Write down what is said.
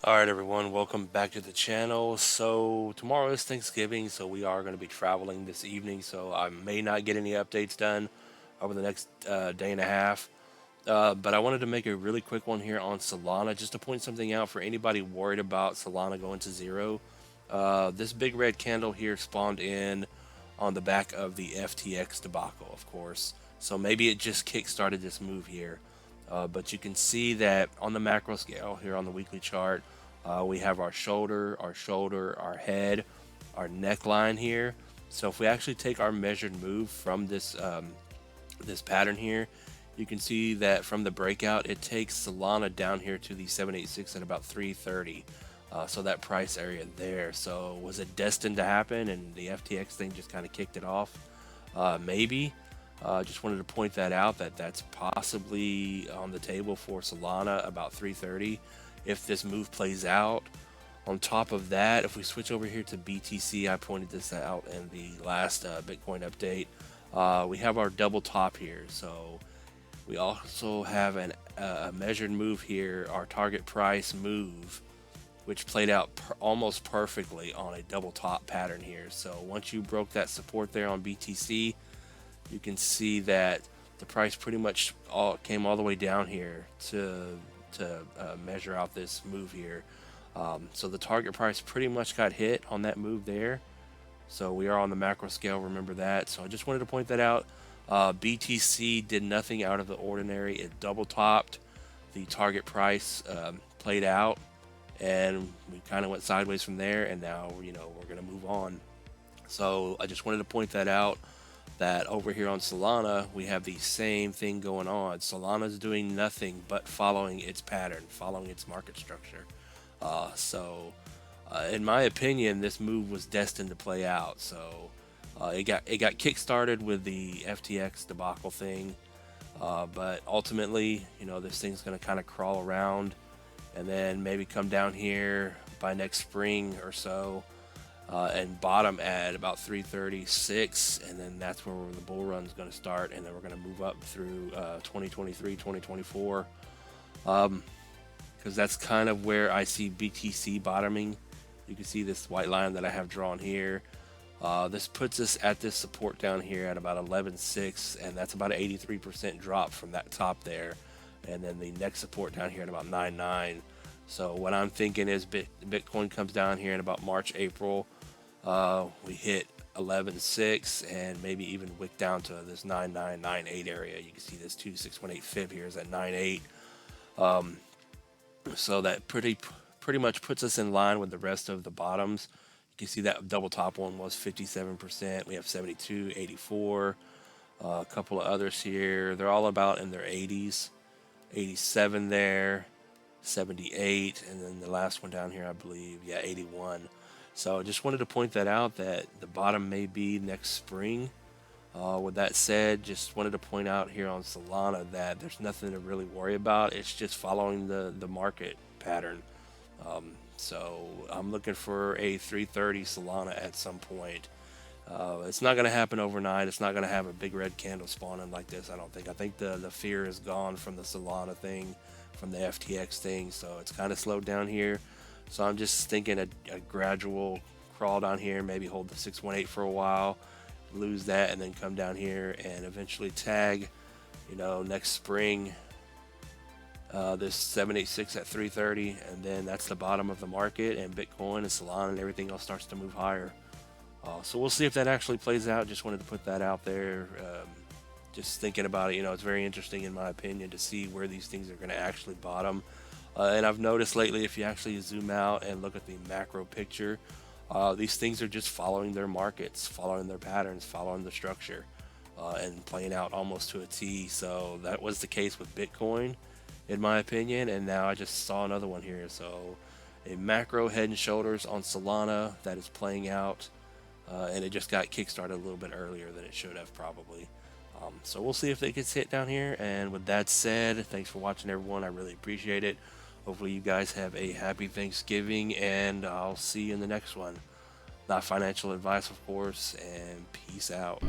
All right, everyone, welcome back to the channel. So tomorrow is Thanksgiving, so we are going to be traveling this evening. So I may not get any updates done over the next day and a half. But I wanted to make a really quick one here on Solana, just to point something out for anybody worried about Solana going to zero. This big red candle here spawned in on the back of the FTX debacle, of course. So maybe it just kick-started this move here. But you can see that on the macro scale here on the weekly chart, we have our head, our neckline here. So if we actually take our measured move from this pattern here, you can see that from the breakout, it takes Solana down here to the 786 at about 330. So that price area there. So was it destined to happen and the FTX thing just kind of kicked it off? Maybe. Just wanted to point that out that that's possibly on the table for Solana about 330 if this move plays out. On top of that, if we switch over here to BTC, I pointed this out in the last Bitcoin update. We have our double top here. So we also have a measured move here, our target price move, which played out almost perfectly on a double top pattern here. So once you broke that support there on BTC, you can see that the price pretty much came all the way down here to measure out this move here. So the target price pretty much got hit on that move there. So we are on the macro scale, remember that. So I just wanted to point that out. BTC did nothing out of the ordinary. It double topped. The target price played out, and we kind of went sideways from there. And now, we're going to move on. So I just wanted to point that out, that over here on Solana, we have the same thing going on. Solana's doing nothing but following its pattern, following its market structure. In my opinion, this move was destined to play out. So it got kick-started with the FTX debacle thing, but ultimately, this thing's going to kind of crawl around and then maybe come down here by next spring or so, and bottom at about 336, and then that's where the bull run is going to start, and then we're going to move up through 2023, 2024, because that's kind of where I see BTC bottoming. You can see this white line that I have drawn here. This puts us at this support down here at about 11.6, and that's about an 83% drop from that top there. And then the next support down here at about 9.9. So what I'm thinking is Bitcoin comes down here in about March, April. We hit 11.6 and maybe even wick down to this 9.998 area. You can see this 2618 fib here is at 9.8. So that pretty much puts us in line with the rest of the bottoms. You can see that double top one was 57%. We have 72, 84, a couple of others here. They're all about in their 80s, 87 there, 78, and then the last one down here, I believe, 81. So I just wanted to point that out, that the bottom may be next spring. With that said, just wanted to point out here on Solana that there's nothing to really worry about. It's just following the market pattern. So I'm looking for a 330 Solana at some point. It's not going to happen overnight. It's not going to have a big red candle spawning like this, I don't think. I think the fear is gone from the Solana thing, from the FTX thing, so it's kind of slowed down here. So I'm just thinking a gradual crawl down here, maybe hold the 618 for a while, lose that, and then come down here and eventually tag, next spring, this 786 at 330, and then that's the bottom of the market, and Bitcoin and Solana and everything else starts to move higher. So we'll see if that actually plays out. Just wanted to put that out there. Just thinking about it, it's very interesting in my opinion to see where these things are going to actually bottom. And I've noticed lately, if you actually zoom out and look at the macro picture, these things are just following their markets, following their patterns, following the structure, and playing out almost to a T. So that was the case with Bitcoin, in my opinion, and now I just saw another one here. So a macro head and shoulders on Solana that is playing out, and it just got kickstarted a little bit earlier than it should have probably. So we'll see if it gets hit down here. And with that said, thanks for watching, everyone. I really appreciate it. Hopefully you guys have a happy Thanksgiving, and I'll see you in the next one. Not financial advice, of course, and peace out.